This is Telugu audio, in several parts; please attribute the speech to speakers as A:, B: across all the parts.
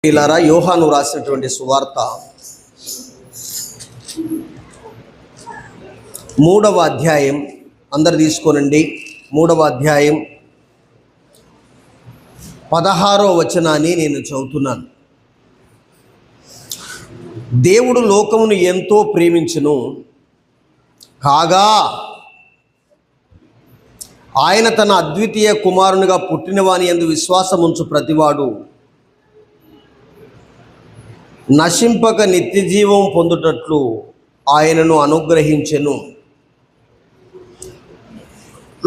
A: ఇలారా యోహాను రాసినటువంటి సువార్త 3వ అధ్యాయం అందరు తీసుకోనండి. 3వ అధ్యాయం 16వ వచనాన్ని నేను చదువుతున్నాను. దేవుడు లోకమును ఎంతో ప్రేమించును కాగా ఆయన తన అద్వితీయ కుమారునిగా పుట్టినవాని యందు విశ్వాసముంచు ప్రతివాడు నశింపక నిత్యజీవం పొందుటట్లు ఆయనను అనుగ్రహించెను.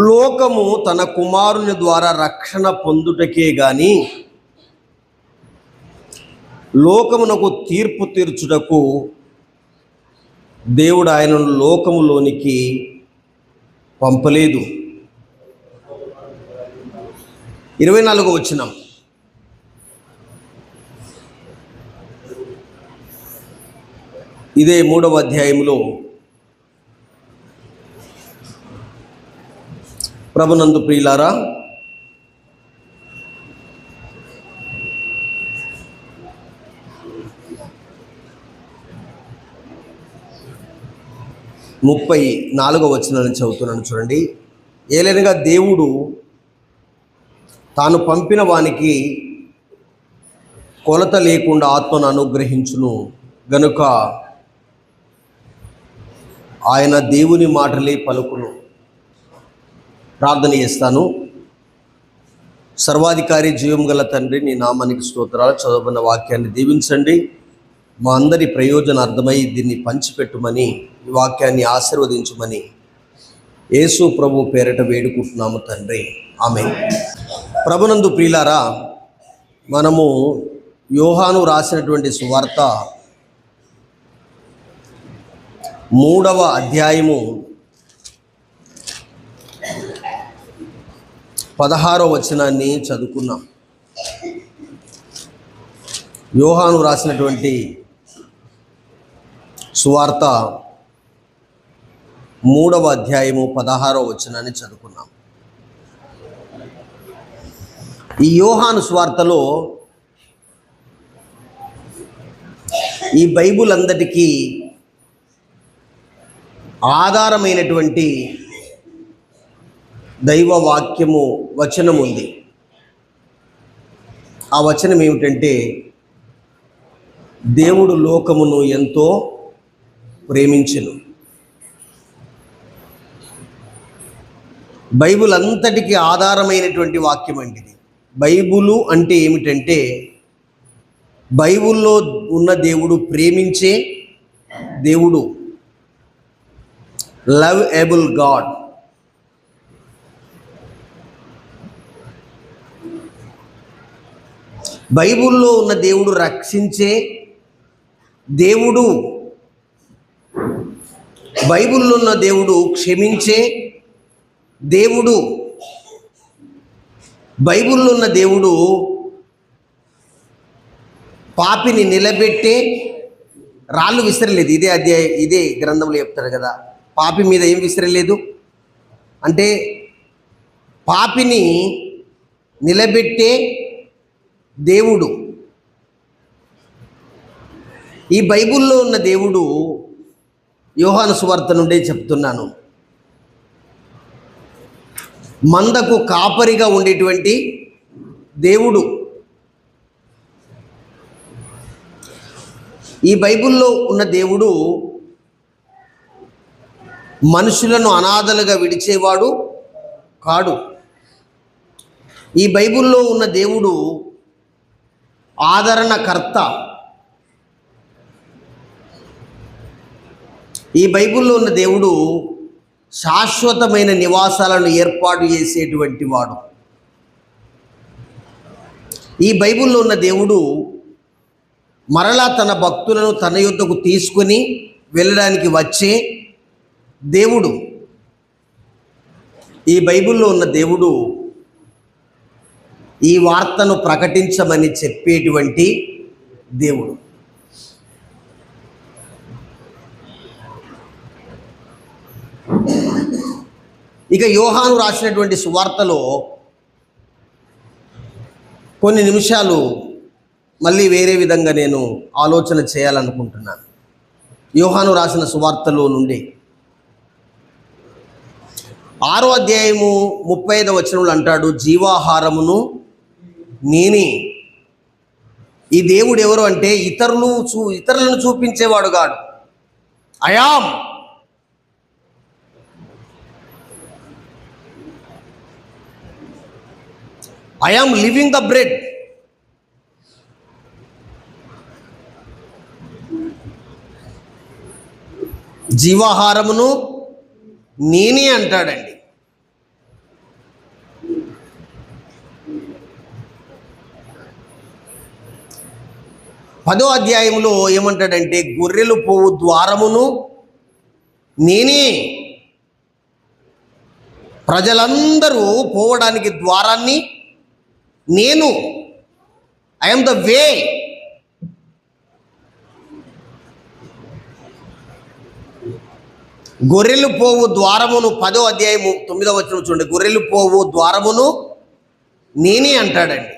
A: లోకము తన కుమారుని ద్వారా రక్షణ పొందుటకే గాని లోకమునకు తీర్పు తీర్చుటకు దేవుడు ఆయనను లోకములోనికి పంపలేదు. 24వ వచనం. ఇదే 3వ అధ్యాయంలో ప్రభునందు ప్రియులారా, ముప్పై 4వ వచనాన్ని చదువుతున్నాను చూడండి. ఏలైనగా దేవుడు తాను పంపిన వానికి కొలత లేకుండా ఆత్మను అనుగ్రహించును గనుక ఆయన దేవుని మాటలే పలుకును. ప్రార్థన చేస్తాను. సర్వాధికారి జీవం గల తండ్రి, నీ నామానికి స్తోత్రాలు. చదవబడిన వాక్యాన్ని దీవించండి. మా అందరి ప్రయోజనార్థమై దీన్ని పంచిపెట్టుమని, ఈ వాక్యాన్ని ఆశీర్వదించమని యేసు ప్రభు పేరట వేడుకుంటున్నాము తండ్రి, ఆమేన్. ప్రభునందు ప్రియులారా, మనము యోహాను రాసినటువంటి సువార్త 3వ అధ్యాయము 16వ వచనాన్ని చదువుకున్నాం. యోహాను రాసినటువంటి సువార్త 3వ అధ్యాయము 16వ వచనాన్ని చదువుకున్నాం. ఈ యోహాను సువార్తలో ఈ బైబుల్ అందరికీ ఆధారమైనటువంటి దైవ వాక్యము వచనం ఉంది. ఆ వచనం ఏమిటంటే, దేవుడు లోకమును ఎంతో ప్రేమించెను. బైబుల్ అంతటికి ఆధారమైనటువంటి వాక్యం అండి. బైబులు అంటే ఏమిటంటే, బైబుల్లో ఉన్న దేవుడు ప్రేమించే దేవుడు, లవ్ ఏబుల్ గాడ్. బైబుల్లో ఉన్న దేవుడు రక్షించే దేవుడు, బైబుల్లో ఉన్న దేవుడు క్షమించే దేవుడు, బైబుల్లో ఉన్న దేవుడు పాపిని నిలబెట్టే రాళ్ళు విసరలేదు. ఇదే గ్రంథంలో చెప్తారు కదా, పాపి మీద ఏం విసరలేదు అంటే పాపిని నిలబెట్టే దేవుడు. ఈ బైబుల్లో ఉన్న దేవుడు యోహాను సువార్త నుండే చెప్తున్నాను, మందకు కాపరిగా ఉండేటువంటి దేవుడు. ఈ బైబుల్లో ఉన్న దేవుడు మనుషులను అనాథలుగా విడిచేవాడు కాడు. ఈ బైబుల్లో ఉన్న దేవుడు ఆదరణకర్త. ఈ బైబుల్లో ఉన్న దేవుడు శాశ్వతమైన నివాసాలను ఏర్పాటు చేసేటువంటి వాడు. ఈ బైబుల్లో ఉన్న దేవుడు మరలా తన భక్తులను తన యొద్దకు తీసుకొని వెళ్ళడానికి వచ్చే దేవుడు. ఈ బైబిల్లో ఉన్న దేవుడు ఈ వార్తను ప్రకటించమని చెప్పేటువంటి దేవుడు. ఇక యోహాను రాసినటువంటి సువార్తలో కొన్ని నిమిషాలు మళ్ళీ వేరే విధంగా నేను ఆలోచన చేయాలనుకుంటున్నాను. యోహాను రాసిన సువార్తలో నుండి 6వ అధ్యాయము 35వ వచనంలో అంటాడు, జీవాహారమును నేనే. ఈ దేవుడు ఎవరు అంటే ఇతరులను చూపించేవాడు కాడు. I am living the bread. జీవాహారమును నేనే అంటాడండి. పదో అధ్యాయంలో ఏమంటాడంటే, గొర్రెలు పోవు ద్వారమును నేనే. ప్రజలందరూ పోవడానికి ద్వారాన్ని నేను. I'm the way. గొర్రెలు పోవు ద్వారమును 10వ అధ్యాయము 9వ వచనం చూడండి. గొర్రెలు పోవు ద్వారమును నేనే అంటాడండి.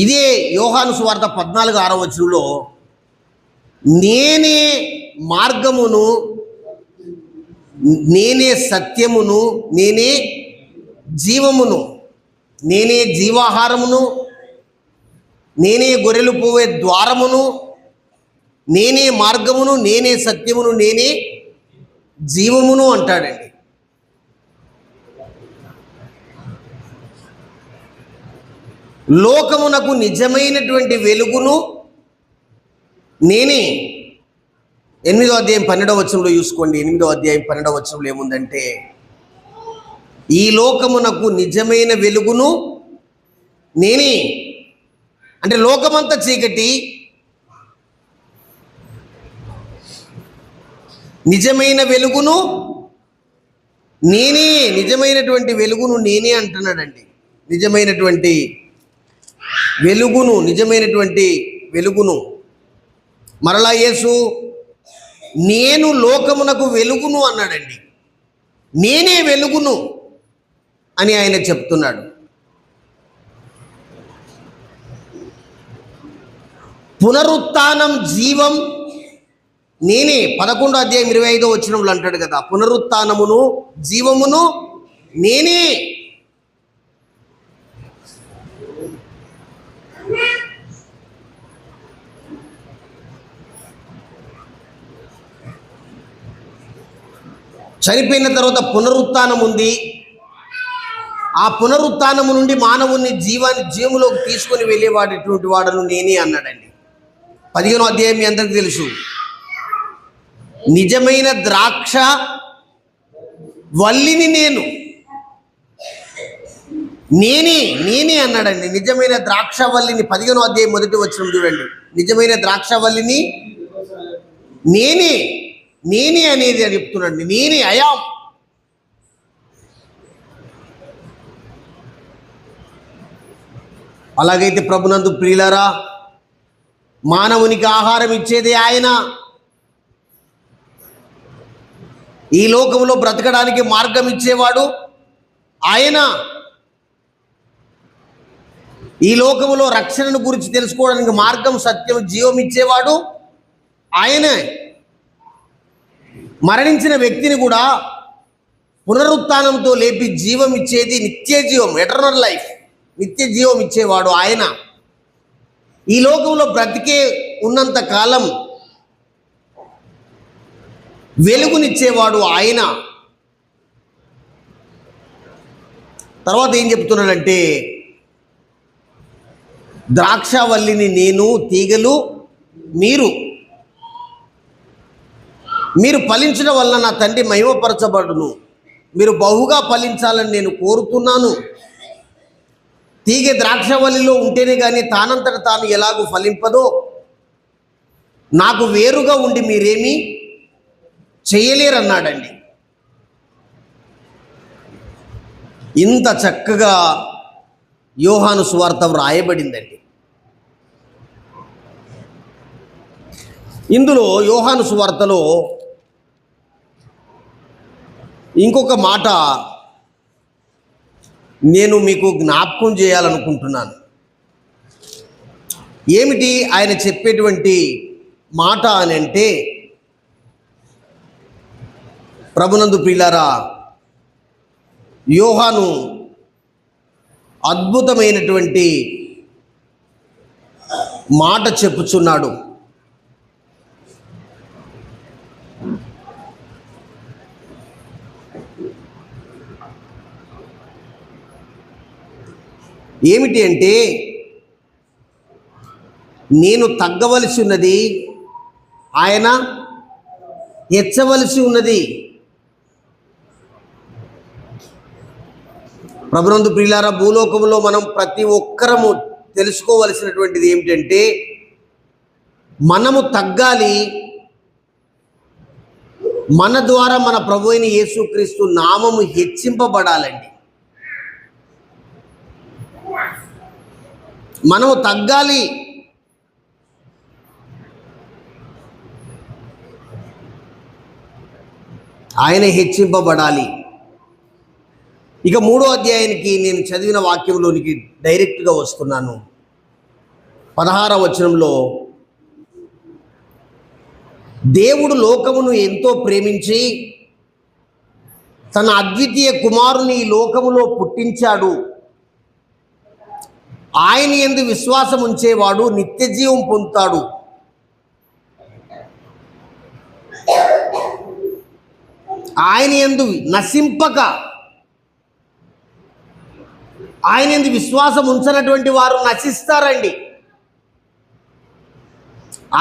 A: ఇదే యోహాను సువార్త 14:6వ వచనంలో నేనే మార్గమును, నేనే సత్యమును, నేనే జీవమును, నేనే జీవాహారమును, నేనే గొర్రెలు పోవే ద్వారమును, నేనే మార్గమును, నేనే సత్యమును, నేనే జీవమును అంటాడండి. లోకమునకు నిజమైనటువంటి వెలుగును నేనే. 8వ అధ్యాయం 12వ వచనంలో చూసుకోండి. 8వ అధ్యాయం 12వ వచనంలో ఏముందంటే, ఈ లోకమునకు నిజమైన వెలుగును నేనే. అంటే లోకమంతా చీకటి, నిజమైన వెలుగును నేనే. నిజమైనటువంటి వెలుగును నేనే అంటున్నాడండి. నిజమైనటువంటి వెలుగును మరలా యేసు నేను లోకమునకు వెలుగును అన్నాడండి. నేనే వెలుగును అని ఆయన చెప్తున్నాడు. పునరుత్థానం, జీవం నేనే. 11వ అధ్యాయం 25వ వచనంలో అంటాడు కదా, పునరుత్థానమును జీవమును నేనే. చనిపోయిన తర్వాత పునరుత్థానం ఉంది. ఆ పునరుత్థానము నుండి మానవుని జీవములోకి తీసుకొని వెళ్ళేవాడేటువంటి వాడను నేనే అన్నాడండి. 15వ అధ్యాయం మీ అందరికీ తెలుసు. నిజమైన ద్రాక్ష వల్లిని నేనే అన్నాడండి. నిజమైన ద్రాక్ష వల్లిని 15వ అధ్యాయం 1వ వచనం చూడండి. నిజమైన ద్రాక్ష వల్లిని నేనే అనేది అని చెప్తున్నాడు. నేనే అయాం. అలాగైతే ప్రభునందు ప్రియులారా, మానవునికి ఆహారం ఇచ్చేదే ఆయన. ఈ లోకంలో బ్రతకడానికి మార్గం ఇచ్చేవాడు ఆయన. ఈ లోకంలో రక్షణను గురించి తెలుసుకోవడానికి మార్గం, సత్యం, జీవం ఇచ్చేవాడు ఆయనే. మరణించిన వ్యక్తిని కూడా పునరుత్థానంతో లేపి జీవం ఇచ్చేది, నిత్య జీవం, ఎటర్నల్ లైఫ్, నిత్య జీవం ఇచ్చేవాడు ఆయన. ఈ లోకంలో బ్రతికే ఉన్నంత కాలం వెలుగునిచ్చేవాడు ఆయన. తర్వాత ఏం చెప్తున్నాడంటే, ద్రాక్షవల్లిని నేను, తీగలు మీరు ఫలించడం వల్ల నా తండ్రి మహిమపరచబడును. మీరు బహుగా ఫలించాలని నేను కోరుతున్నాను. తీగ ద్రాక్షవల్లిలో ఉంటేనే కానీ తానంతట తాను ఎలాగూ ఫలింపదో, నాకు వేరుగా ఉండి మీరేమీ చేయలేరన్నాడండి. ఇంత చక్కగా యోహాను సువార్త వ్రాయబడిందండి. ఇందులో యోహాను సువార్తలో ఇంకొక మాట నేను మీకు జ్ఞాపకం చేయాలనుకుంటున్నాను. ఏమిటి ఆయన చెప్పేటువంటి మాట అని అంటే, ప్రభునందు ప్రియులారా, యోహాను అద్భుతమైనటువంటి మాట చెప్పుచున్నాడు. ఏమిటి అంటే, నేను తగ్గవలసి ఉన్నది, ఆయన హెచ్చవలసి ఉన్నది. ప్రభునందు ప్రియులారా, భూలోకంలో మనం ప్రతి ఒక్కరము తెలుసుకోవలసినటువంటిది ఏమిటంటే, మనము తగ్గాలి, మన ద్వారా మన ప్రభు అయిన యేసుక్రీస్తు నామము హెచ్చింపబడాలండి. మనము తగ్గాలి, ఆయన హెచ్చింపబడాలి. ఇక 3వ అధ్యాయానికి నేను చదివిన వాక్యంలోనికి డైరెక్ట్గా వస్తున్నాను. 16వ వచనంలో, దేవుడు లోకమును ఎంతో ప్రేమించి తన అద్వితీయ కుమారుని ఈ లోకములో పుట్టించాడు. ఆయన యందు విశ్వాసం ఉంచేవాడు నిత్య జీవం పొందుతాడు. ఆయన యందు నశింపక, ఆయన యందు విశ్వాసం ఉంచనటువంటి వారు నశిస్తారండి.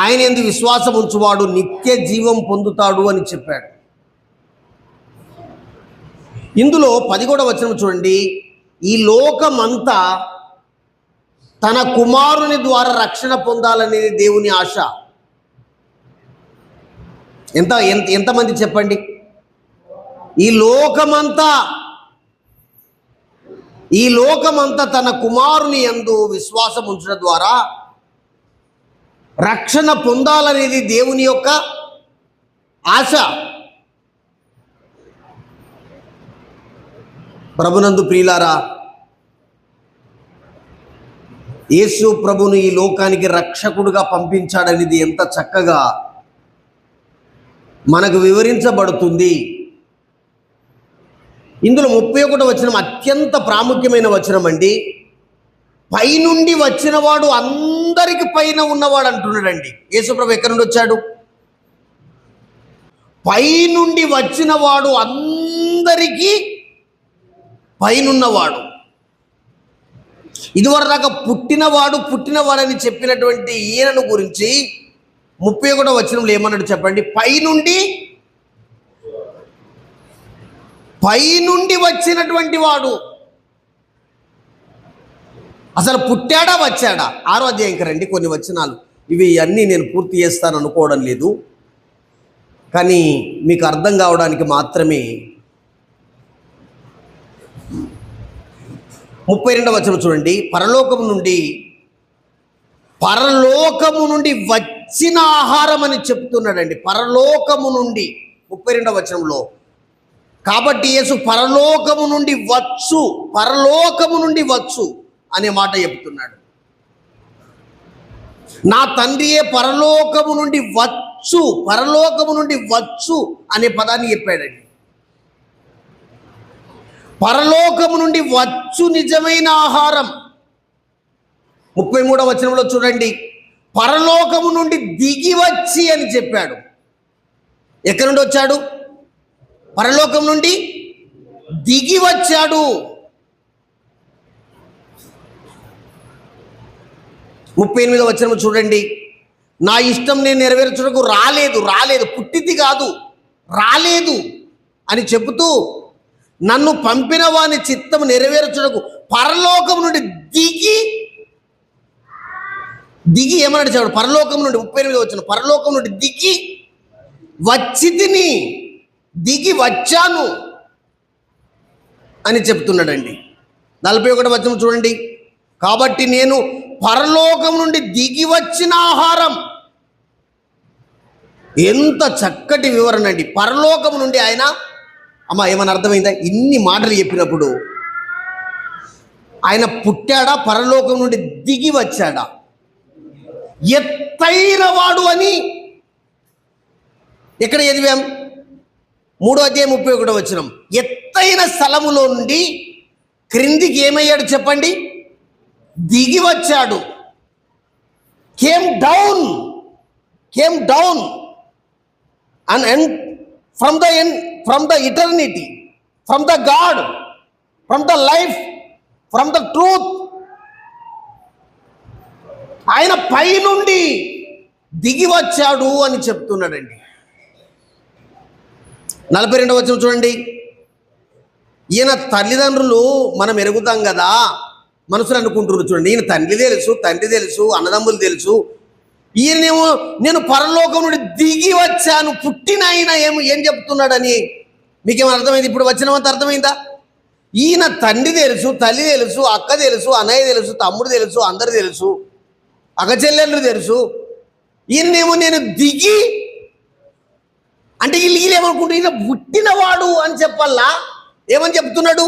A: ఆయన యందు విశ్వాసం ఉంచువాడు నిత్య జీవం పొందుతాడు అని చెప్పాడు. ఇందులో 11వ వచనం చూడండి, ఈ లోకమంతా తన కుమారుని ద్వారా రక్షణ పొందాలనేది దేవుని ఆశ. ఎంతమంది చెప్పండి? ఈ లోకమంతా తన కుమారుని యందు విశ్వాసం ఉంచడం ద్వారా రక్షణ పొందాలనేది దేవుని యొక్క ఆశ. ప్రభునందు ప్రియులారా, యేసు ప్రభును ఈ లోకానికి రక్షకుడుగా పంపించాడనేది ఎంత చక్కగా మనకు వివరించబడుతుంది. ఇందులో 31వ వచనం అత్యంత ప్రాముఖ్యమైన వచనం అండి. పైనుండి వచ్చినవాడు అందరికి పైన ఉన్నవాడు అంటున్నాడండి. యేసుప్రభు ఎక్కడి నుండి వచ్చాడు? పైనుండి వచ్చినవాడు అందరికీ పైనున్నవాడు. ఇదివరదాకా పుట్టినవాడని చెప్పినటువంటి ఈయనను గురించి 31వ వచనంలో ఏమన్నాడు చెప్పండి? పైనుండి వచ్చినటువంటి వాడు. అసలు పుట్టాడా వచ్చాడా? 6వ అధ్యాయంకి రండి, కొన్ని వచనాలు. ఇవి అన్నీ నేను పూర్తి చేస్తాను అనుకోవడం లేదు, కానీ మీకు అర్థం కావడానికి మాత్రమే. 32వ వచనం చూడండి. పరలోకము నుండి వచ్చిన ఆహారం అని చెప్తున్నాడండి. పరలోకము నుండి 32వ వచనంలో. కాబట్టి యేసు పరలోకము నుండి వచ్చు అనే మాట చెప్తున్నాడు. నా తండ్రియే పరలోకము నుండి వచ్చు అనే పదాన్ని చెప్పాడండి. పరలోకము నుండి వచ్చు నిజమైన ఆహారం. 33వ వచనంలో చూడండి, పరలోకము నుండి దిగి వచ్చి అని చెప్పాడు. ఎక్కడి నుండి వచ్చాడు? పరలోకం నుండి దిగి వచ్చాడు. 38వ వచనం చూడండి, నా ఇష్టం నేను నెరవేర్చుటకు రాలేదు పుట్టింది కాదు, రాలేదు అని చెబుతూ నన్ను పంపిన వాని చిత్తం నెరవేర్చుటకు పరలోకం నుండి దిగి ఏమన్నాడు చెప్పాడు? పరలోకం నుండి 38వ వచనం, పరలోకం నుండి దిగి వచ్చాను అని చెప్తున్నాడండి. 41వ వచనం చూడండి, కాబట్టి నేను పరలోకం నుండి దిగి వచ్చిన ఆహారం. ఎంత చక్కటి వివరణ అండి. పరలోకం నుండి ఆయన, ఏమన్నా అర్థమైందా? ఇన్ని మాటలు చెప్పినప్పుడు ఆయన పుట్టాడా, పరలోకం నుండి దిగి వచ్చాడా? ఎత్తైన వాడు అని ఎక్కడ చదివాం? 3:31 ఎత్తైన స్థలములో నుండి క్రిందికి ఏమయ్యాడు చెప్పండి? దిగి వచ్చాడు. Came down and from the eternity, from the God, from the life, from the truth. ఆయన పై నుండి దిగి వచ్చాడు అని చెప్తున్నాడండి. 42 చూడండి. ఈయన తల్లిదండ్రులు మనం ఎరుగుతాం కదా, మనసులు అనుకుంటున్నారు చూడండి. ఈయన తండ్రి తెలుసు, అన్నదమ్ములు తెలుసు. ఈయనేమో నేను పరలోకం నుండి దిగి వచ్చాను, పుట్టిన ఆయన ఏం చెప్తున్నాడని మీకేమో అర్థమైంది? ఇప్పుడు వచ్చినంత అర్థమైందా? ఈయన తండ్రి తెలుసు, తల్లి తెలుసు, అక్క తెలుసు, అన్నయ్య తెలుసు, తమ్ముడు తెలుసు, అందరు తెలుసు, అక్క చెల్లెళ్ళు తెలుసు. ఈయనేమో నేను దిగి అంటే వీళ్ళేమనుకుంటూ ఈయన పుట్టినవాడు అని చెప్పాలా? ఏమని చెప్తున్నాడు?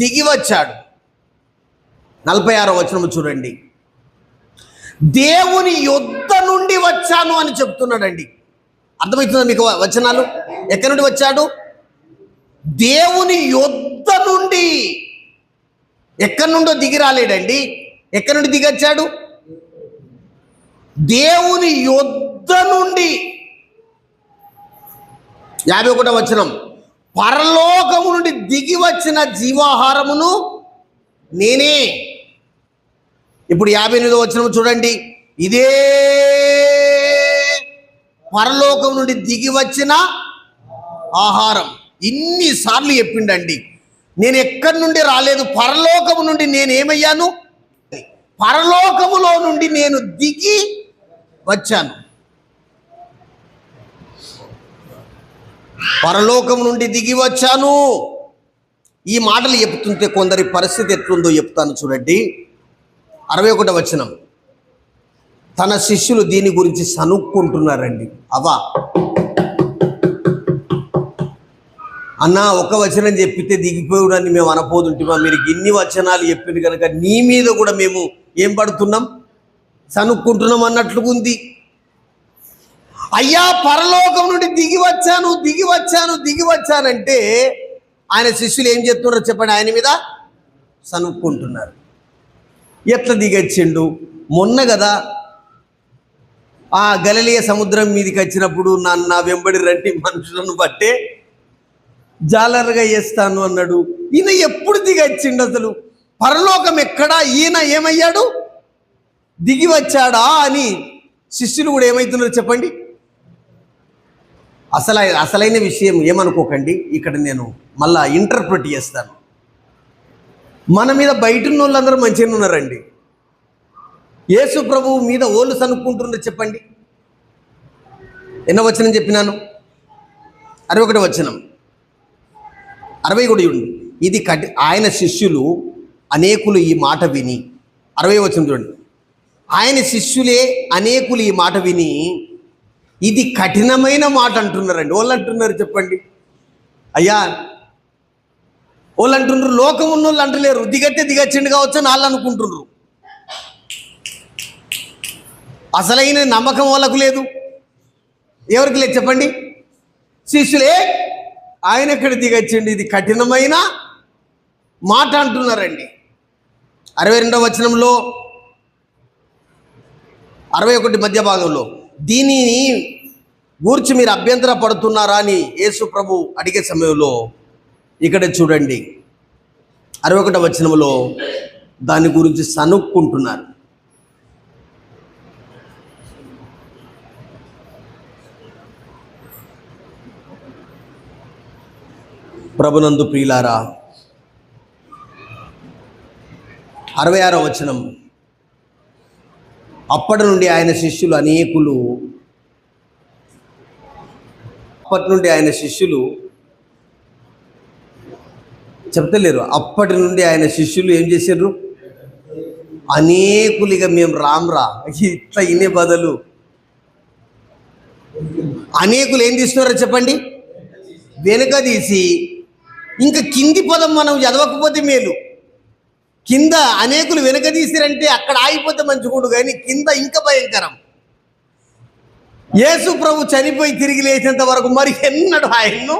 A: దిగి వచ్చాడు. 46 చూడండి. దేవుని యొద్ద నుండి వచ్చాను అని చెప్తున్నాడండి. అర్థమవుతుందా మీకు వచనాలు? ఎక్కడి నుండి వచ్చాడు? దేవుని యొద్ద నుండి. ఎక్కడి నుండో దిగి రాలేడండి. ఎక్కడి నుండి దిగి వచ్చాడు? దేవుని యొద్ద నుండి. 51 పరలోకము నుండి దిగి వచ్చిన జీవాహారమును నేనే. ఇప్పుడు 58 చూడండి. ఇదే పరలోకం నుండి దిగి వచ్చిన ఆహారం. ఇన్నిసార్లు చెప్పిండండి. నేను ఎక్కడి నుండి రాలేదు, పరలోకము నుండి నేనేమయ్యాను? పరలోకములో నుండి నేను దిగి వచ్చాను. పరలోకం నుండి దిగి వచ్చాను. ఈ మాటలు చెప్తుంటే కొందరి పరిస్థితి ఎట్లుందో చెప్తాను చూడండి. 61 తన శిష్యులు దీని గురించి సనుక్కుంటున్నారండి. అవా అన్న, ఒక వచనం చెప్పితే దిగిపోయాడని మేము అనపోతుంటామా? మీరు ఇన్ని వచనాలు చెప్పింది కనుక నీ మీద కూడా మేము ఏం పడుతున్నాం, సనుక్కుంటున్నాం అన్నట్లుగా ఉంది. అయ్యా, పరలోకం నుండి దిగి వచ్చానంటే ఆయన శిష్యులు ఏం చెప్తున్నారో చెప్పండి? ఆయన మీద సనుక్కుంటున్నారు. ఎట్లా దిగొచ్చిండు? మొన్న కదా ఆ గలిలయ సముద్రం మీదకి వచ్చినప్పుడు నా వెంబడి రండి మనుషులను బట్టే జాలరుగా చేస్తాను అన్నాడు. ఈయన ఎప్పుడు దిగొచ్చిండు? అసలు పరలోకం ఎక్కడా? ఈయన ఏమయ్యాడు? దిగి వచ్చాడా అని శిష్యులు కూడా ఏమవుతున్నారు చెప్పండి? అసలైన విషయం ఏమనుకోకండి. ఇక్కడ నేను మళ్ళా ఇంటర్ప్రిట్ చేస్తాను. మన మీద బయట ఉన్న వాళ్ళందరూ మంచిగా ఉన్నారండి. యేసు ప్రభువు మీద ఓళ్ళు సనుక్కుంటున్నారు చెప్పండి. ఎన్నో వచనం చెప్పినాను? 61 60 కూడా చూడండి. ఇది ఆయన శిష్యులు అనేకులు ఈ మాట విని, 60 చూడండి. ఆయన శిష్యులే అనేకులు ఈ మాట విని ఇది కఠినమైన మాట అంటున్నారండి. వాళ్ళు అంటున్నారు చెప్పండి? అయ్యా, వాళ్ళు అంటున్నారు, లోకం ఉన్న వాళ్ళు అంటలేరు. దిగచ్చిండు కావచ్చు అని వాళ్ళు అనుకుంటున్నారు. అసలైన నమ్మకం వాళ్ళకు లేదు. ఎవరికి లేదు చెప్పండి? శిష్యులే ఆయన ఎక్కడ దిగచ్చిండు, ఇది కఠినమైన మాట అంటున్నారండి. 62 61 మధ్య భాగంలో దీనిని గూర్చి మీరు అభ్యంతర పడుతున్నారా అని యేసు ప్రభు అడిగే సమయంలో ఇక్కడ చూడండి 61 దాని గురించి సనుక్కుంటున్నారు. ప్రభునందు ప్రియులారా, 66 అప్పటి నుండి ఆయన శిష్యులు అనేకులు చెప్తలేరు. అప్పటి నుండి ఆయన శిష్యులు ఏం చేశారు? అనేకులుగా మేము రామ్రా ఇట్లా ఇనే బదులు అనేకులు ఏం తీస్తున్నారో చెప్పండి? వెనుక తీసి ఇంకా కింది పదం మనం చదవకపోతే మేలు. కింద అనేకులు వెనకదీసిరంటే అక్కడ ఆగిపోతే మంచిగుండు, కానీ కింద ఇంకా భయంకరం. యేసు ప్రభు చనిపోయి తిరిగి లేచేంత వరకు మరి ఎన్నడు ఆయన్ను.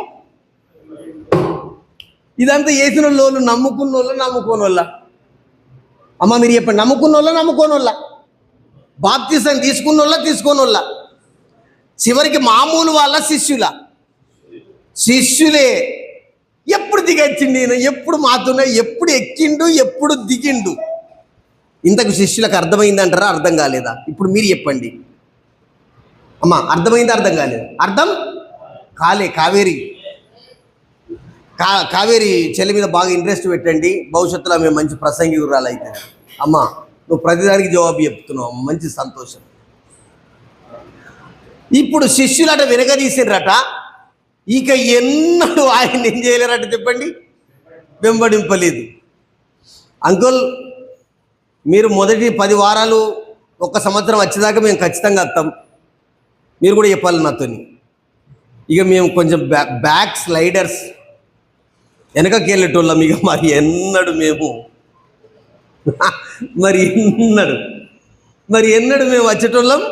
A: ఇదంతా చేసిన వాళ్ళు నమ్ముకోనోళ్ళ. అమ్మ మీరు చెప్పండి, నమ్ముకోనోళ్ళ, బాప్తిసం తీసుకోనోళ్ళ, చివరికి మామూలు వాళ్ళ శిష్యులే. ఎప్పుడు దిగొచ్చిండు ఈయన, ఎప్పుడు మాతున్నా, ఎప్పుడు ఎక్కిండు, ఎప్పుడు దిగిండు. ఇంతకు శిష్యులకు అర్థమైందంటారా, అర్థం కాలేదా? ఇప్పుడు మీరు చెప్పండి అమ్మ, అర్థమైందా, అర్థం కాలేదు? అర్థం కాలే. కావేరి చెల్లి మీద బాగా ఇంట్రెస్ట్ పెట్టండి, భవిష్యత్తులో మేము మంచి ప్రసంగికురాలు అయితే. అమ్మ నువ్వు ప్రతిదానికి జవాబు చెప్తున్నావు, మంచి సంతోషం. ఇప్పుడు శిష్యులట వెనకదీసిర్రట, ఇక ఎన్నడూ ఆయన ఏం చేయలేరట చెప్పండి, వెంబడింపలేదు. అంకుల్ మీరు మొదటి 10 వారాలు 1 సంవత్సరం వచ్చేదాకా మేము ఖచ్చితంగా వస్తాం, మీరు కూడా చెప్పాలి నాతోని. ఇక మేము కొంచెం బ్యాక్ స్లైడర్స్, వెనకకి వెళ్ళేటోళ్ళం. ఇక మరి ఎన్నడు మేము వచ్చేటోళ్ళం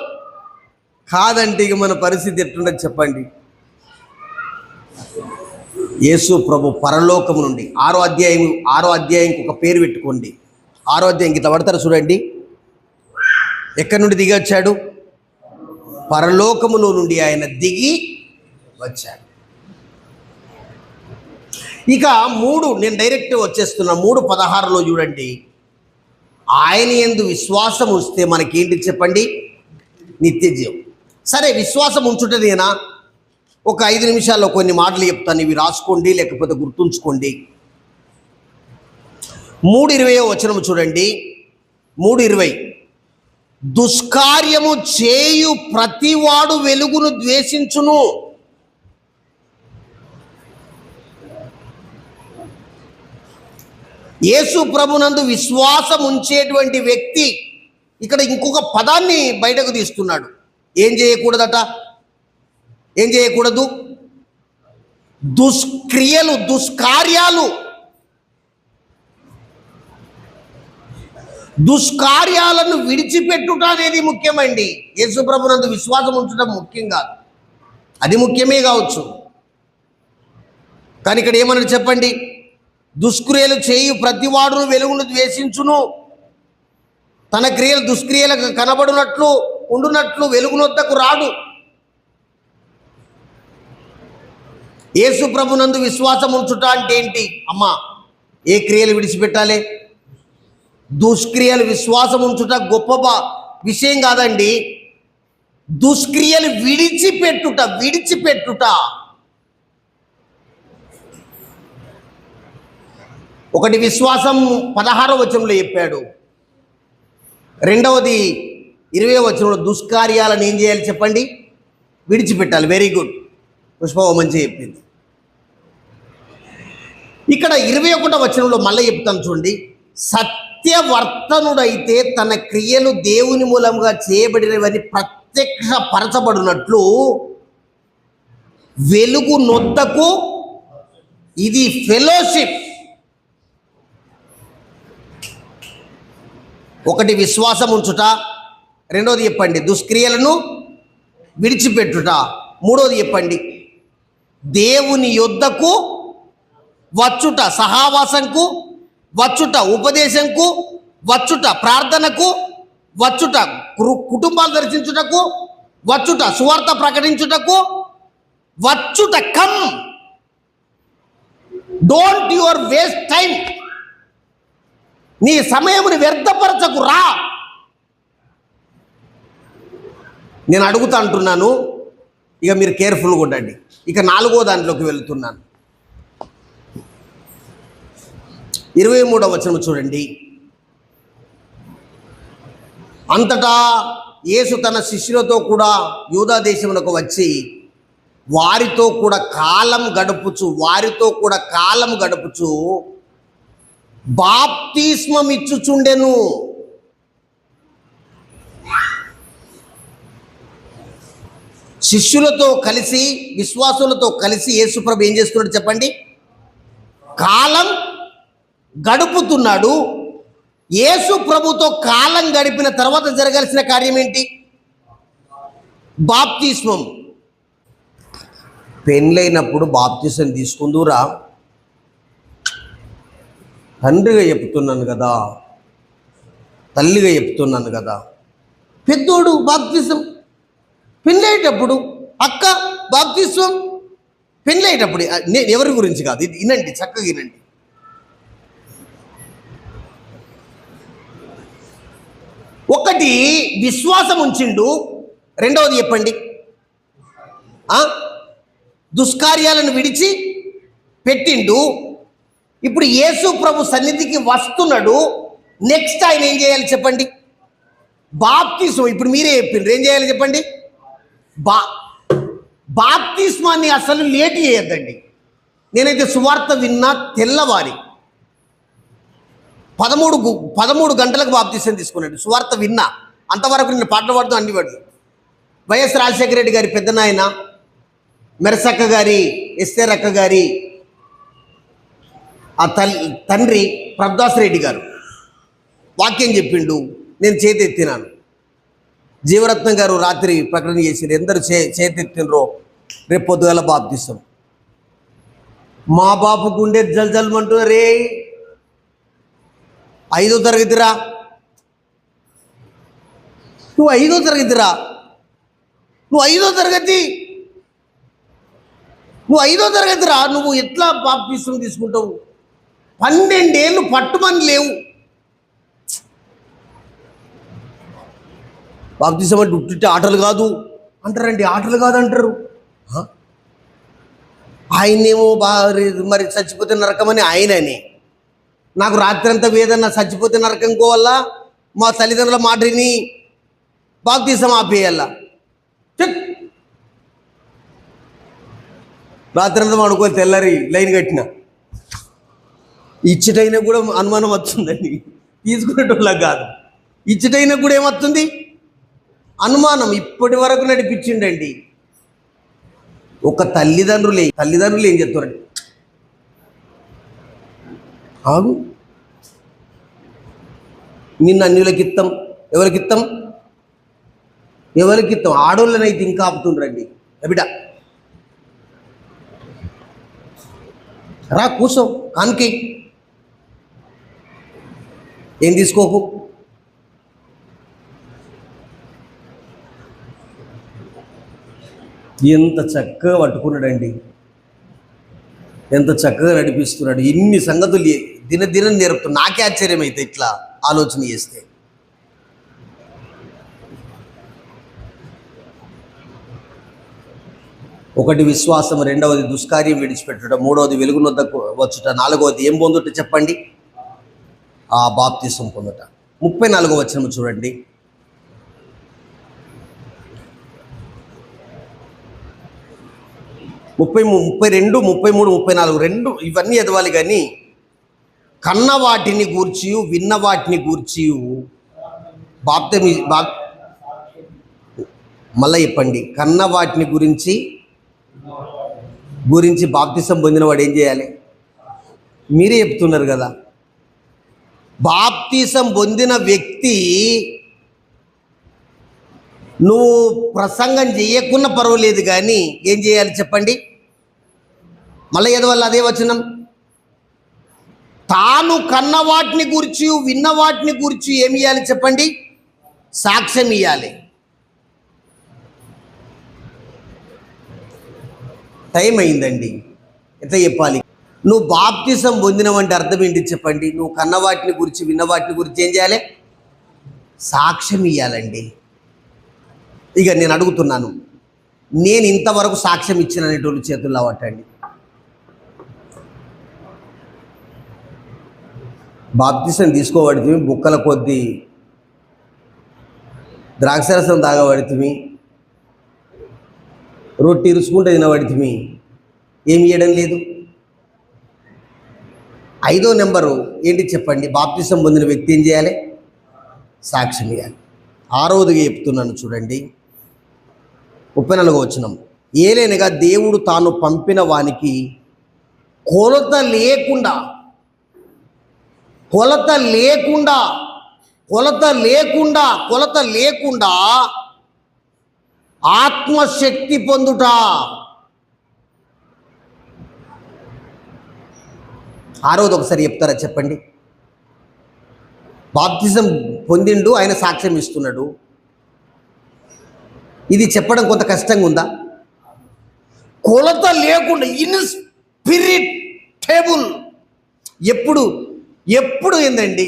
A: కాదంటే ఇక మన పరిస్థితి ఎట్లుండదు చెప్పండి. యేసు ప్రభు పరలోకము నుండి 6వ అధ్యాయంకి ఒక పేరు పెట్టుకోండి. 6వ అధ్యాయంకి ఇట్లా పడతారు చూడండి. ఎక్కడి నుండి దిగి వచ్చాడు? పరలోకములో నుండి ఆయన దిగి వచ్చాడు. ఇక 3 నేను డైరెక్ట్ వచ్చేస్తున్నా. 3:16లో చూడండి, ఆయన యందు విశ్వాసం ఉంచితే మనకేంటి చెప్పండి? నిత్య జీవం. సరే, విశ్వాసం ఉంచుటనేనా? ఒక 5 నిమిషాల్లో కొన్ని మాటలు చెప్తాను, ఇవి రాసుకోండి లేకపోతే గుర్తుంచుకోండి. 3:20 వచనం చూడండి. 3:20 దుష్కార్యము చేయు ప్రతివాడు వెలుగును ద్వేషించును. యేసు ప్రభునందు విశ్వాసం ఉంచేటువంటి వ్యక్తి ఇక్కడ ఇంకొక పదాన్ని బయటకు తీస్తున్నాడు. ఏం చేయకూడదు? దుష్క్రియలు, దుష్కార్యాలను విడిచిపెట్టుట అనేది ముఖ్యమండి. యేసు ప్రభునందు విశ్వాసం ఉంచడం ముఖ్యం కాదు, అది ముఖ్యమే కావచ్చు, కానీ ఇక్కడ ఏమన్నా చెప్పండి? దుష్క్రియలు చేయు ప్రతివాడును వెలుగును ద్వేషించును. తన క్రియలు దుష్క్రియలకు కనబడినట్లు ఉండునట్లు వెలుగునొద్దకు రాడు. యేసు ప్రభునందు విశ్వాసం ఉంచుట అంటే ఏంటి అమ్మా? ఏ క్రియలు విడిచిపెట్టాలి? దుష్క్రియలు. విశ్వాసం ఉంచుట గొప్ప విషయం కాదండి, దుష్క్రియలు విడిచిపెట్టుట. ఒకటి విశ్వాసం 16వ వచనంలో చెప్పాడు, రెండవది 20వ వచనంలో దుష్కార్యాలను ఏం చేయాలి చెప్పండి? విడిచిపెట్టాలి. వెరీ గుడ్, పుష్ప మంచిగా చెప్పింది. ఇక్కడ 21వ వచనంలో మళ్ళీ చెప్తాను చూడండి, సత్యవర్తనుడైతే తన క్రియలు దేవుని మూలంగా చేయబడినవని ప్రత్యక్షపరచబడినట్లు వెలుగు నొద్దకు. ఇది ఫెలోషిప్. ఒకటి విశ్వాసం ఉంచుట, రెండోది చెప్పండి దుష్క్రియలను విడిచిపెట్టుట, మూడోది చెప్పండి దేవుని యొద్దకు వచ్చుట, సహవాసంకు వచ్చుట, ఉపదేశంకు వచ్చుట, ప్రార్థనకు వచ్చుట, కుటుంబాలు దర్శించుటకు వచ్చుట, సువార్త ప్రకటించుటకు వచ్చుట. Come, don't your waste time. నీ సమయముని వ్యర్థపరచకు, రా. నేను అడుగుతా అంటున్నాను, ఇక మీరు కేర్ఫుల్గా ఉండండి. ఇక 4వ దాంట్లోకి వెళుతున్నాను. 23వ వచనం చూడండి. అంతటా యేసు తన శిష్యులతో కూడా యూదా దేశమునకు వచ్చి వారితో కూడా కాలం గడుపుచు బాప్తిస్మం ఇచ్చుచుండెను. శిష్యులతో కలిసి, విశ్వాసులతో కలిసి యేసుప్రభు ఏం చేస్తున్నాడు చెప్పండి? కాలం గడుపుతున్నాడు. యేసు ప్రభుతో కాలం గడిపిన తర్వాత జరగాల్సిన కార్యం ఏంటి? బాప్తిస్మం. పెళ్ళైనప్పుడు బాప్తిసం తీసుకుందురా? తండ్రిగా చెప్తున్నాను కదా, తల్లిగా చెప్తున్నాను కదా. పెద్దోడు బాప్తిసం, పెళ్ళేటప్పుడు అక్క బాప్తిస్మం. పెళ్ళేటప్పుడు నేను ఎవరి గురించి కాదు, ఇది వినండి, చక్కగా వినండి. ఒకటి విశ్వాసం ఉంచిండు, రెండవది చెప్పండి దుష్కార్యాలను విడిచి పెట్టిండు. ఇప్పుడు యేసు ప్రభు సన్నిధికి వస్తున్నాడు. నెక్స్ట్ ఆయన ఏం చేయాలి చెప్పండి? బాప్తిస్మం. ఇప్పుడు మీరే చెప్పిండ్రు, ఏం చేయాలి చెప్పండి? బాప్తిస్మాన్ని అసలు లేట్ చేయొద్దండి. నేనైతే సువార్త విన్నా తెల్లవారి 13 గంటలకు బాప్తిసం తీసుకున్నాడు. సువార్త విన్నా, అంతవరకు నేను పాటలు పాడుతూ అన్ని పడు. వైఎస్ రాజశేఖర రెడ్డి గారి పెద్ద నాయన, మెరసక్క గారి, ఎస్ఆర్ అక్క గారి ఆ తండ్రి ప్రభదాస్ రెడ్డి గారు వాక్యం చెప్పిండు, నేను చేతెత్తినాను. జీవరత్నం గారు రాత్రి ప్రకటన చేసిండు, ఎందరు చేతెత్తినరో రేపు పొద్దుగల బాప్తిసం. మా బాపు గుండె జల్జల్మంటున్నారే. 5వ తరగతిరా, నువ్వు 5వ తరగతిరా, నువ్వు 5వ తరగతి, నువ్వు 5వ తరగతిరా, నువ్వు ఎట్లా బాప్తిసం తీసుకుంటావు? 12 ఏళ్ళు పట్టుమని లేవు. బాప్తిసం అంటే ఉట్టి ఆటలు కాదు అంటారండి, ఆటలు కాదు అంటారు. ఆయనేమో మరి చచ్చిపోతే నరకమని ఆయనని, నాకు రాత్రి అంతా వేదన, చచ్చిపోతే నరకం కోవల్ల మా తల్లిదండ్రుల మాటని బాప్తిసం ఆపేయాల. రాత్రి అంతా అనుకోని తెల్లారి లైన్ కట్టిన. ఇచ్చటైనా కూడా అనుమానం వస్తుందండి, తీసుకునేటోళ్ళ కాదు. ఇచ్చటైనా కూడా ఏమవుతుంది? అనుమానం. ఇప్పటి వరకు నడిపించిండండి. ఒక తల్లిదండ్రులు ఏం చెప్తారండి? ఆగు, నిన్ను అన్యులకిత్తం. ఎవరికిత్తం? ఆడోళ్ళనైతే ఇంకా ఆపుతుండ్రండి. బిడ్డ రా కూర్చో, కాన్కి ఏం తీసుకోకు. ఎంత చక్కగా పట్టుకున్నాడండి, ఎంత చక్కగా నడిపిస్తున్నాడు. ఇన్ని సంగతులు దినదినం నేర్పుతున్నాడు. నాకే ఆశ్చర్యం అయితే ఇట్లా ఆలోచన చేస్తే. ఒకటి విశ్వాసం, రెండవది దుష్కార్యం విడిచిపెట్టడం, మూడవది వెలుగునొద్దకు వచ్చుట, నాలుగవది ఏం పొందుట చెప్పండి? ఆ బాప్తిసం పొందుట. 34వ వచనం చూడండి. ముప్పై 32, 33, 34 రెండు ఇవన్నీ ఎదవాలి. కానీ కన్న వాటిని గూర్చి, విన్న వాటిని గూర్చి మళ్ళీ చెప్పండి. కన్న వాటిని గురించి బాప్తిసం పొందిన వాడు ఏం చేయాలి? మీరే చెప్తున్నారు కదా. బాప్తిసం పొందిన వ్యక్తి నువ్వు ప్రసంగం చేయకున్నా పర్వాలేదు, కానీ ఏం చేయాలి చెప్పండి? మళ్ళీ ఎదవల్ల అదే వచనం. తాను కన్న వాటిని గూర్చి, విన్న వాటిని గూర్చి ఏమి ఇవ్వాలి చెప్పండి? సాక్ష్యం ఇవ్వాలి. టైం అయిందండి, ఎట్లా చెప్పాలి? నువ్వు బాప్తిసం పొందినవంటే అర్థం ఏంటి చెప్పండి? నువ్వు కన్న వాటిని గురించి, విన్న వాటిని గురించి ఏం చేయాలి? సాక్ష్యం ఇవ్వాలండి. ఇక నేను అడుగుతున్నాను, నేను ఇంతవరకు సాక్ష్యం ఇచ్చిన అనేటోళ్ళు చేతుల్లో పట్టండి. బాప్తిసం తీసుకోబడితే బుక్కల కొద్దీ ద్రాక్షరసం తాగబడితే, రొట్టి ఇరుచుకుంటే తినబడితే, ఏమి ఇవ్వడం లేదు. 5వ నెంబరు ఏంటి చెప్పండి? బాప్తిసం పొందిన వ్యక్తి ఏం చేయాలి? సాక్ష్యం ఇవ్వాలి. 6వదిగా చెప్తున్నాను చూడండి, 34వ వచనం. ఏలైనగా దేవుడు తాను పంపిన వానికి కొలత లేకుండా కొలత లేకుండా కొలత లేకుండా కొలత లేకుండా ఆత్మశక్తి పొందుట. ఆరోది ఒకసారి చెప్తారా చెప్పండి. బాప్తిజం పొందిండు, ఆయన సాక్ష్యం ఇస్తున్నాడు. ఇది చెప్పడం కొంత కష్టంగా ఉందా? కొలత లేకుండా ఇన్స్పిరిట్ టేబుల్. ఎప్పుడు ఏందండి,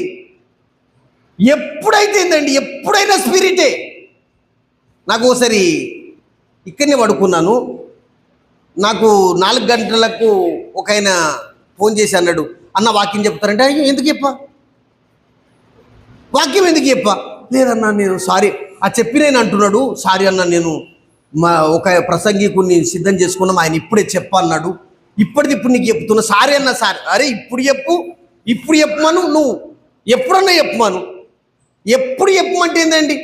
A: ఎప్పుడైనా స్పిరిటే. నాకు ఒకసారి ఇక్కడనే పడుకున్నాను, నాకు 4 గంటలకు ఒక ఆయన ఫోన్ చేసి అన్నాడు, అన్న వాక్యం చెప్తారంటే. అయ్యో ఎందుకు చెప్పా, వాక్యం ఎందుకు చెప్పా? లేదన్నా నేను సారీ, ఆ చెప్పినేను అంటున్నాడు. సారీ అన్న, నేను ఒక ప్రసంగికుని సిద్ధం చేసుకున్నాం, ఆయన ఇప్పుడే చెప్పా అన్నాడు. ఇప్పుడు నీకు చెప్తున్నా. సారీ అన్న, సారీ. అరే ఇప్పుడు చెప్పమను, నువ్వు ఎప్పుడన్నా చెప్పమను. ఎప్పుడు చెప్పమంటే ఏందండి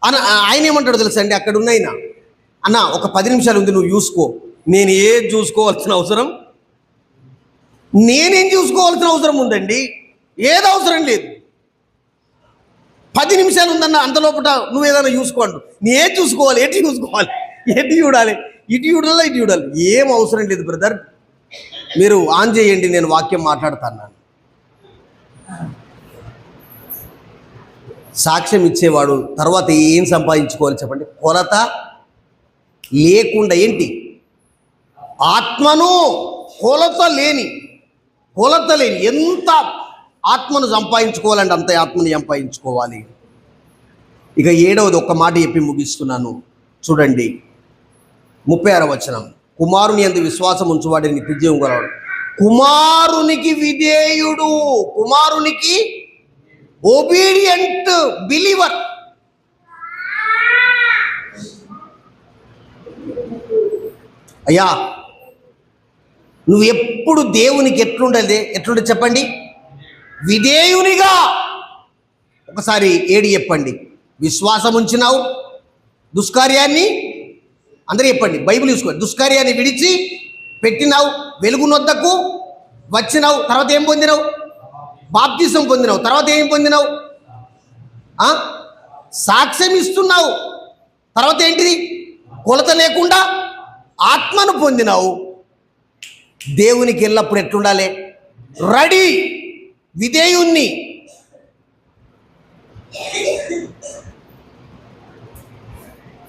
A: అన్న. ఆయన ఏమంటాడు తెలుసా అండి, అక్కడ ఉన్నాయినా, అన్న ఒక 10 నిమిషాలు ఉంది, నువ్వు చూసుకో. నేనేం చూసుకోవాల్సిన అవసరం ఉందండి? ఏది అవసరం లేదు. 10 నిమిషాలు ఉందన్న, అంతలోపట నువ్వు ఏదైనా చూసుకోండు. నేనే చూసుకోవాలి, ఎటు చూడాలి, ఇటు చూడాలి. ఏం అవసరం లేదు బ్రదర్, మీరు ఆన్ చేయండి, నేను వాక్యం మాట్లాడుతాను. సాక్ష్యం ఇచ్చేవాడు తర్వాత ఏం సంపాదించుకోవాలి చెప్పండి? కొలత లేకుండా. ఏంటి? ఆత్మను కొలత లేని ఎంత ఆత్మను సంపాదించుకోవాలంటే అంత ఆత్మను సంపాదించుకోవాలి. ఇక 7వది ఒక్క మాట చెప్పి ముగిస్తున్నాను. చూడండి 36వ వచనం. కుమారుని యందు విశ్వాసం ఉంచువాడిని నిత్యజీవం గలవాడు. కుమారునికి విధేయుడు, కుమారునికి ఒబీడియంట్ బిలీవర్. అయ్యా నువ్వు ఎప్పుడు దేవునికి ఎట్లుండే చెప్పండి? విధేయునిగా. ఒకసారి ఏడి చెప్పండి. విశ్వాసం ఉంచినావు, దుష్కార్యాన్ని, అందరూ చెప్పండి, బైబిల్ చూసుకోండి. దుష్కార్యాన్ని విడిచి పెట్టినావు, వెలుగునొద్దకు వచ్చినావు. తర్వాత ఏం పొందినావు? బాప్తిసం పొందినావు. తర్వాత ఏం పొందినావు? సాక్ష్యం ఇస్తున్నావు. తర్వాత ఏంటిది? కొలత లేకుండా ఆత్మను పొందినావు. దేవునికి ఎల్లప్పుడు ఎట్లుండాలి? రెడీ, విధేయుణ్ణి.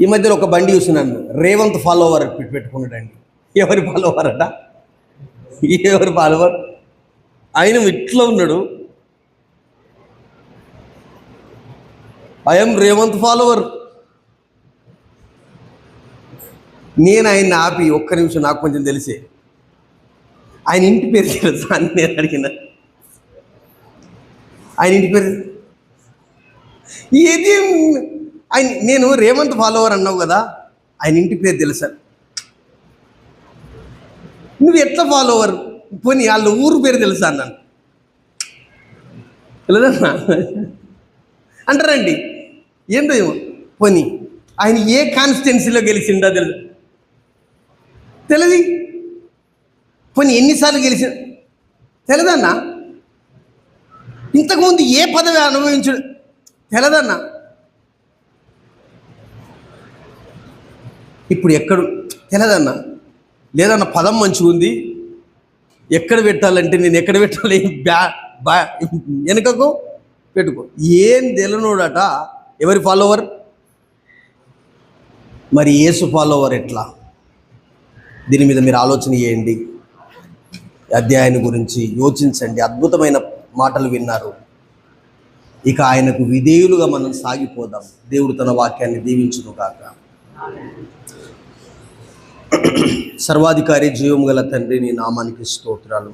A: ఈ మధ్యలో ఒక బండి చూసినాను, రేవంత్ ఫాలోవర్ పెట్టుకున్నాడండి. ఎవరి ఫాలోవర్ అట? ఎవరి ఫాలోవర్? ఆయన ఇట్లా ఉన్నాడు, ఐఎమ్ రేవంత్ ఫాలోవర్. నేను ఆయన్ని ఆపి, ఒక్క నిమిషం, నాకు కొంచెం తెలిసే, ఆయన ఇంటి పేరు తెలుసా అని నేను అడిగిన. ఆయన ఇంటి పేరు ఏది? ఆయన, నేను రేవంత్ ఫాలోవర్ అన్నావు కదా, ఆయన ఇంటి పేరు తెలుసా? నువ్వు ఎట్లా ఫాలోవర్? పోనీ వాళ్ళ ఊరు పేరు తెలుసా అన్నాను. తెలియదన్నా అంటారండి. ఏంటో పోనీ ఆయన ఏ కాన్స్టిట్యున్సీలో గెలిచిండా తెలియదు. పోనీ ఎన్నిసార్లు గెలిచి తెలదన్నా. ఇంతకుముందు ఏ పదవి అనుభవించు తెలదన్నా. ఇప్పుడు ఎక్కడ తెలదన్నా. లేదన్న పదం మంచిగా ఉంది, ఎక్కడ పెట్టాలంటే నేను ఎక్కడ పెట్టాలి, వెనుకకు పెట్టుకో. ఏం తెలియనోడట ఎవరి ఫాలోవర్? మరి యేసు ఫాలోవర్ ఎట్లా? దీని మీద మీరు ఆలోచన చేయండి, అధ్యాయాన్ని గురించి యోచించండి. అద్భుతమైన మాటలు విన్నారు. ఇక ఆయనకు విధేయులుగా మనం సాగిపోదాం. దేవుడు తన వాక్యాన్ని దీవించును గాక. సర్వాధికారి, జీవం గల తండ్రి, నీ నామానికి స్తోత్రాలు.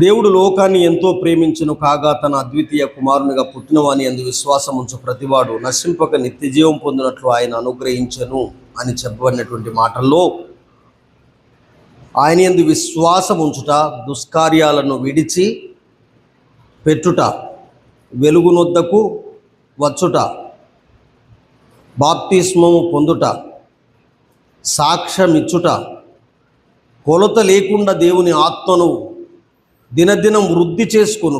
A: దేవుడు లోకాన్ని ఎంతో ప్రేమించును కాగా తన అద్వితీయ కుమారునిగా పుట్టినవాని యందు విశ్వాసం ఉంచు ప్రతివాడు నశింపక నిత్యజీవం పొందినట్లు ఆయన అనుగ్రహించను అని చెప్పబడినటువంటి మాటల్లో ఆయన యందు విశ్వాసం ఉంచుట, దుష్కార్యాలను విడిచి పెట్టుట, వెలుగునొద్దకు వచ్చుట, బాప్తిస్మము పొందుట, సాక్ష్యమిచ్చుట, కొలత లేకుండా దేవుని ఆత్మను దినదినం వృద్ధి చేసుకొను